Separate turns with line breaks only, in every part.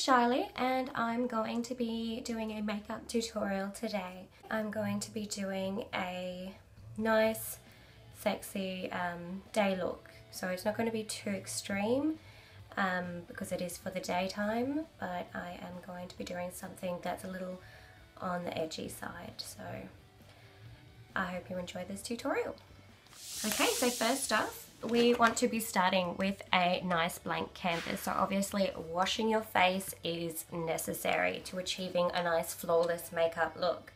Shylie and I'm going to be doing a makeup tutorial today. I'm going to be doing a nice, sexy day look. So it's not going to be too extreme because it is for the daytime, but I am going to be doing something that's a little on the edgy side. So I hope you enjoy this tutorial. Okay, so first off, we want to be starting with a nice blank canvas. So obviously washing your face is necessary to achieving a nice flawless makeup look.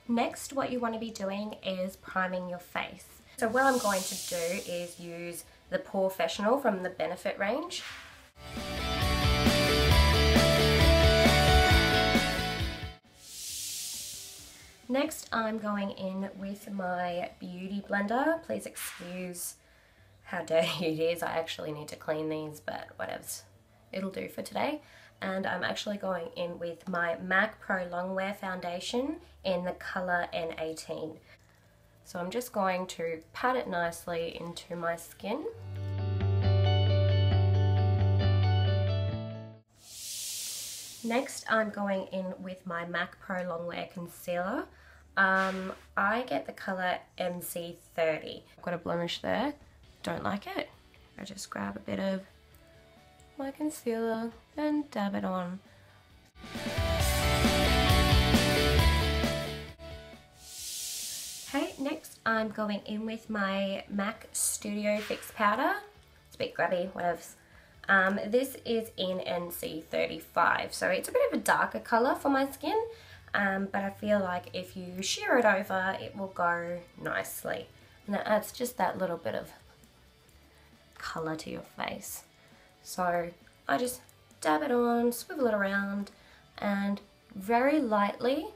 Next, what you want to be doing is priming your face. So what I'm going to do is use the Professional from the Benefit range. Next, I'm going in with my beauty blender. Please excuse how dirty it is. I actually need to clean these, but whatevs, it'll do for today. And I'm actually going in with my MAC Pro Longwear foundation in the colour N18. So I'm just going to pat it nicely into my skin. Next, I'm going in with my MAC Pro Longwear concealer. I get the colour MC30. I've got a blemish there. Don't like it. I just grab a bit of my concealer and dab it on. Okay, next I'm going in with my MAC Studio Fix powder. It's a bit grubby, whatever. This is in NC35, so it's a bit of a darker colour for my skin, but I feel like if you sheer it over, it will go nicely. And that adds just that little bit of colour to your face. So I just dab it on, swivel it around, and very lightly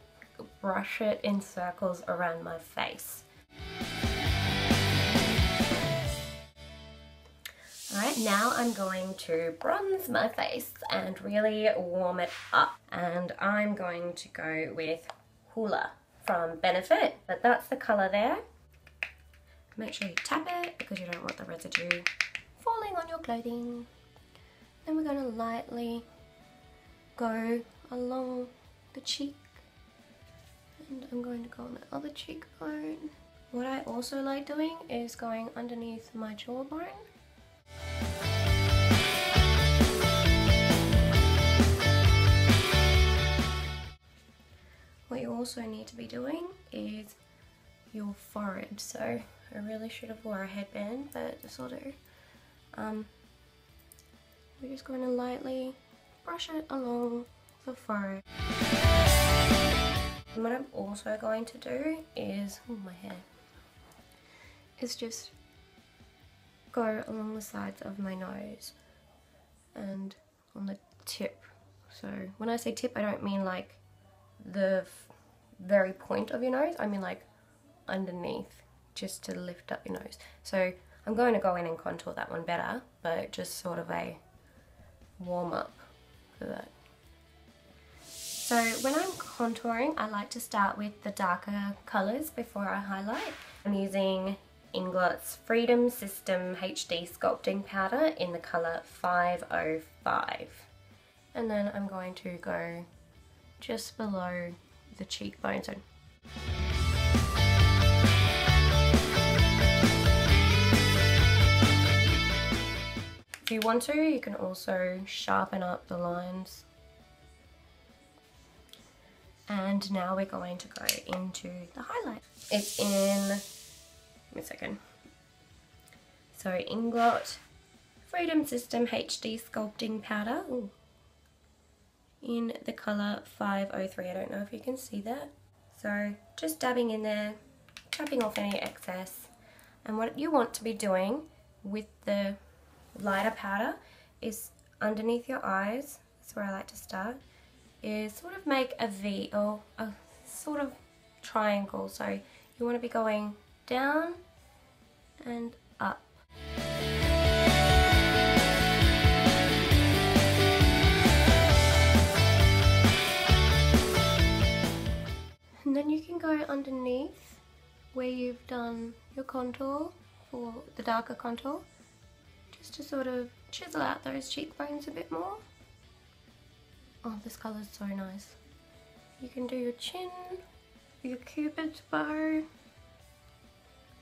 brush it in circles around my face. Alright, now I'm going to bronze my face and really warm it up. And I'm going to go with Hoola from Benefit, but that's the colour there. Make sure you tap it because you don't want the residue falling on your clothing. Then we're going to lightly go along the cheek, and I'm going to go on the other cheekbone. What I also like doing is going underneath my jawbone. What you also need to be doing is your forehead. So I really should have wore a headband, but this will do. We're just going to lightly brush it along the forehead. And what I'm also going to do is, my hair, is just go along the sides of my nose and on the tip. So when I say tip, I don't mean like the very point of your nose, I mean like underneath, just to lift up your nose. So I'm going to go in and contour that one better, but just sort of a warm up for that. So when I'm contouring, I like to start with the darker colours before I highlight. I'm using Inglot's Freedom System HD Sculpting Powder in the colour 505. And then I'm going to go just below the cheekbone. So if you want to, you can also sharpen up the lines. And now we're going to go into the highlight. It's in, give me a second. So Inglot Freedom System HD Sculpting Powder in the colour 503. I don't know if you can see that. So just dabbing in there, tapping off any excess. And what you want to be doing with the lighter powder is underneath your eyes, that's where I like to start, is sort of make a V or a sort of triangle. So you want to be going down and up. And then you can go underneath where you've done your contour for the darker contour, just to sort of chisel out those cheekbones a bit more. Oh, this colour is so nice. You can do your chin, your cupid's bow.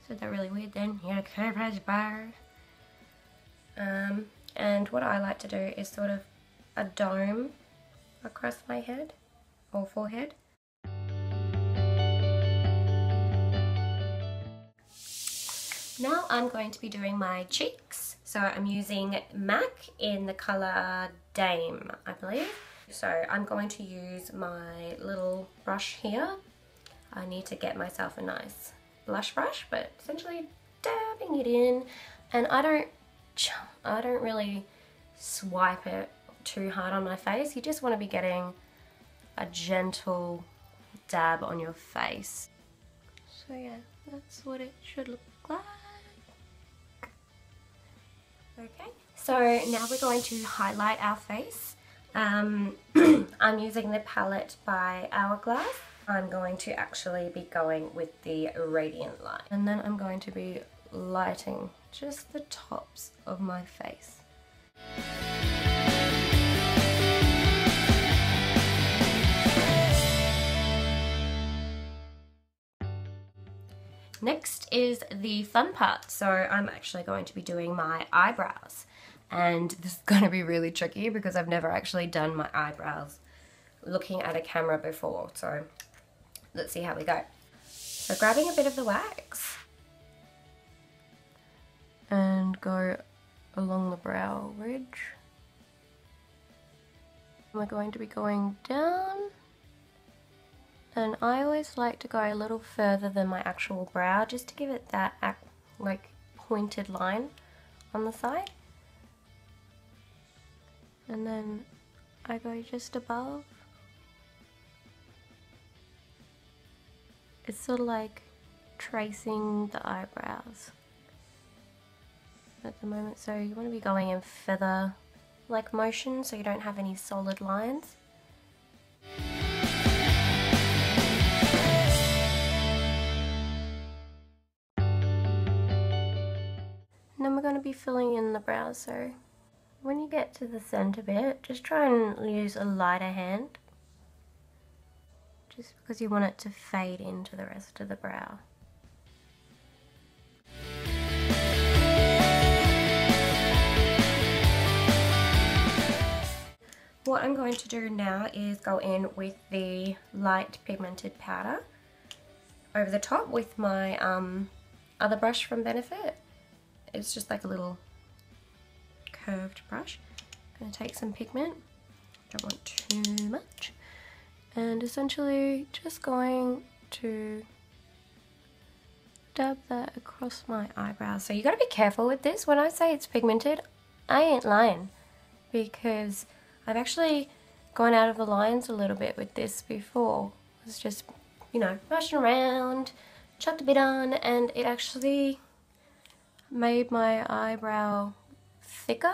Said that really weird then. Your cupid's bow. And what I like to do is sort of a dome across my head or forehead. Now I'm going to be doing my cheeks. So I'm using MAC in the colour Dame, I believe. So I'm going to use my little brush here. I need to get myself a nice blush brush, but essentially dabbing it in. And I don't really swipe it too hard on my face. You just want to be getting a gentle dab on your face. So yeah, that's what it should look like. Okay, so now we're going to highlight our face. I'm using the palette by Hourglass. I'm going to actually be going with the Radiant Light. And then I'm going to be lighting just the tops of my face. Next is the fun part. So I'm actually going to be doing my eyebrows. And this is going to be really tricky because I've never actually done my eyebrows looking at a camera before. So let's see how we go. So grabbing a bit of the wax and go along the brow ridge. We're going to be going down, and I always like to go a little further than my actual brow just to give it that like pointed line on the side. And then I go just above. It's sort of like tracing the eyebrows at the moment, so you want to be going in feather like motion so you don't have any solid lines. And then we're going to be filling in the brows, so when you get to the centre bit, just try and use a lighter hand, just because you want it to fade into the rest of the brow. What I'm going to do now is go in with the light pigmented powder over the top with my other brush from Benefit. It's just like a little curved brush. I'm going to take some pigment, don't want too much, and essentially just going to dab that across my eyebrows. So you got to be careful with this. When I say it's pigmented, I ain't lying, because I've actually gone out of the lines a little bit with this before. I was just, you know, rushing around, chucked a bit on, and it actually made my eyebrow thicker,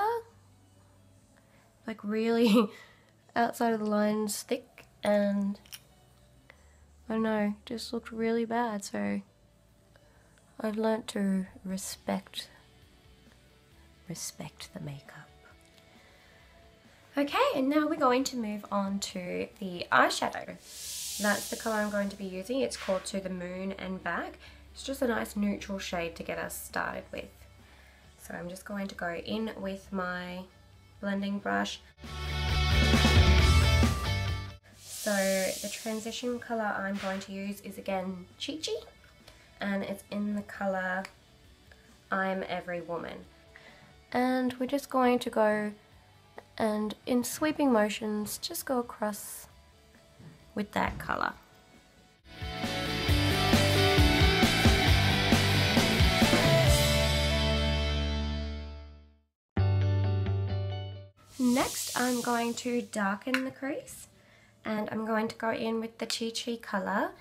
like really outside of the lines thick, and I don't know, just looked really bad. So I've learnt to respect the makeup. Okay, and now we're going to move on to the eyeshadow. That's the colour I'm going to be using. It's called To the Moon and Back. It's just a nice neutral shade to get us started with. So I'm just going to go in with my blending brush. So the transition colour I'm going to use is again Chi Chi, and it's in the colour I'm Every Woman. And we're just going to go and in sweeping motions just go across with that colour. Next I'm going to darken the crease, and I'm going to go in with the Chi Chi colour,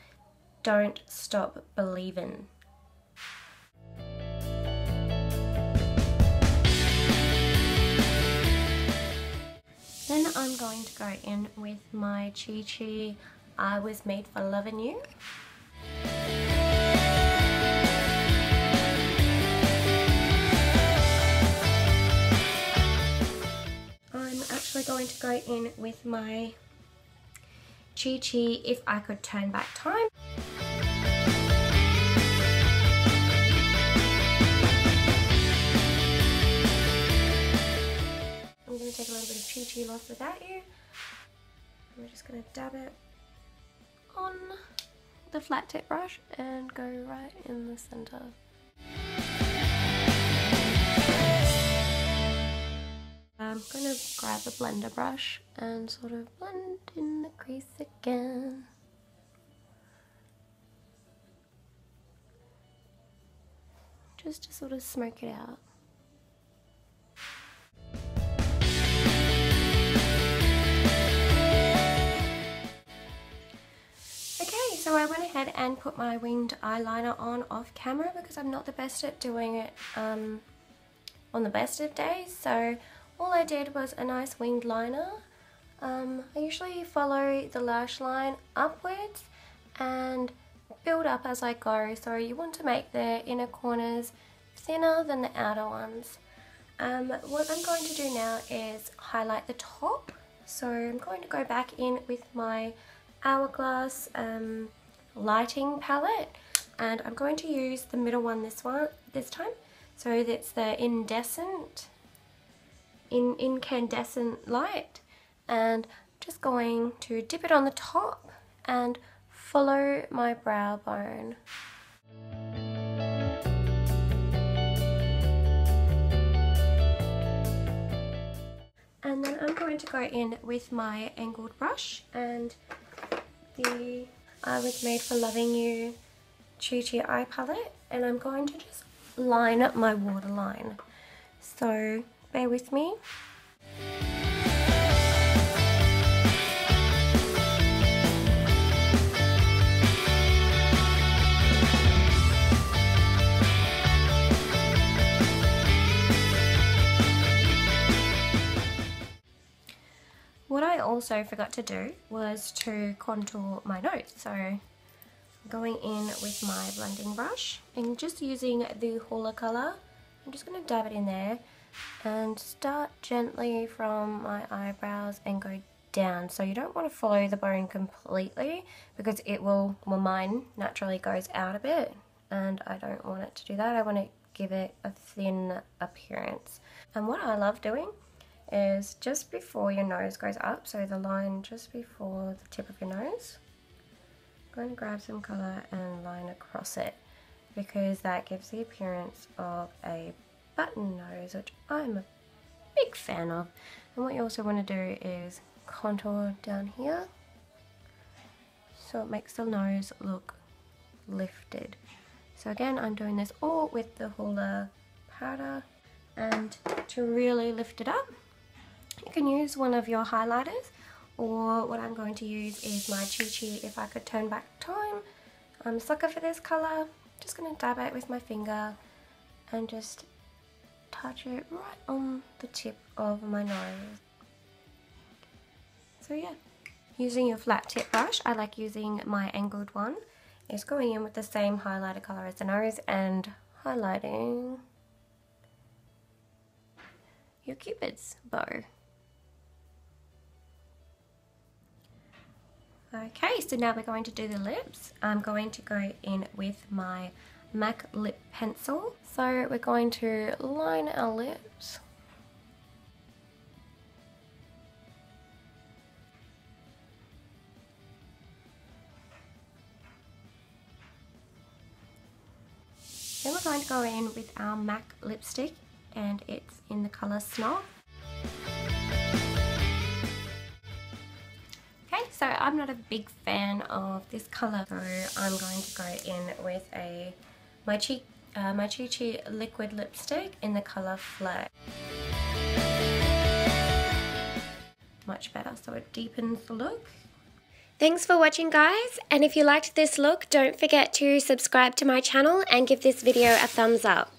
Don't Stop Believin'. Then I'm going to go in with my Chi Chi I Was Made for Loving You. I'm actually going to go go in with my Chi Chi If I Could Turn Back Time. I'm going to take a little bit of Chi Chi Lost Without You. I'm just going to dab it on the flat tip brush and go right in the center. I'm going to grab a blender brush and sort of blend in the crease again. Just to sort of smoke it out. Okay, so I went ahead and put my winged eyeliner on off camera because I'm not the best at doing it on the best of days. So all I did was a nice winged liner. I usually follow the lash line upwards and build up as I go. So you want to make the inner corners thinner than the outer ones. What I'm going to do now is highlight the top. So I'm going to go back in with my Hourglass lighting palette, and I'm going to use the middle one this time. So that's the incandescent light, and just going to dip it on the top and follow my brow bone. And then I'm going to go in with my angled brush and the I Was Made for Loving You Chi Chi eye palette, and I'm going to just line up my waterline. So bear with me. What I also forgot to do was to contour my nose. So going in with my blending brush and just using the Hoola colour, I'm just going to dab it in there and start gently from my eyebrows and go down. So you don't want to follow the bone completely because it will, well, mine naturally goes out a bit and I don't want it to do that. I want to give it a thin appearance. And what I love doing is just before your nose goes up, so the line just before the tip of your nose, I'm going to grab some colour and line across it because that gives the appearance of a button nose, which I'm a big fan of. And what you also want to do is contour down here so it makes the nose look lifted. So again, I'm doing this all with the Hoola powder, and to really lift it up, you can use one of your highlighters, or what I'm going to use is my Chi Chi If I Could Turn Back Time. I'm a sucker for this colour. Just going to dab it with my finger and just touch it right on the tip of my nose. So yeah, using your flat tip brush, I like using my angled one, is going in with the same highlighter colour as the nose and highlighting your Cupid's bow. Okay, so now we're going to do the lips. I'm going to go in with my MAC lip pencil. So we're going to line our lips. Then we're going to go in with our MAC lipstick, and it's in the colour Snob. So I'm not a big fan of this colour, so I'm going to go in with my Chi Chi liquid lipstick in the colour Flag. Much better, so it deepens the look. Thanks for watching, guys, and if you liked this look, don't forget to subscribe to my channel and give this video a thumbs up.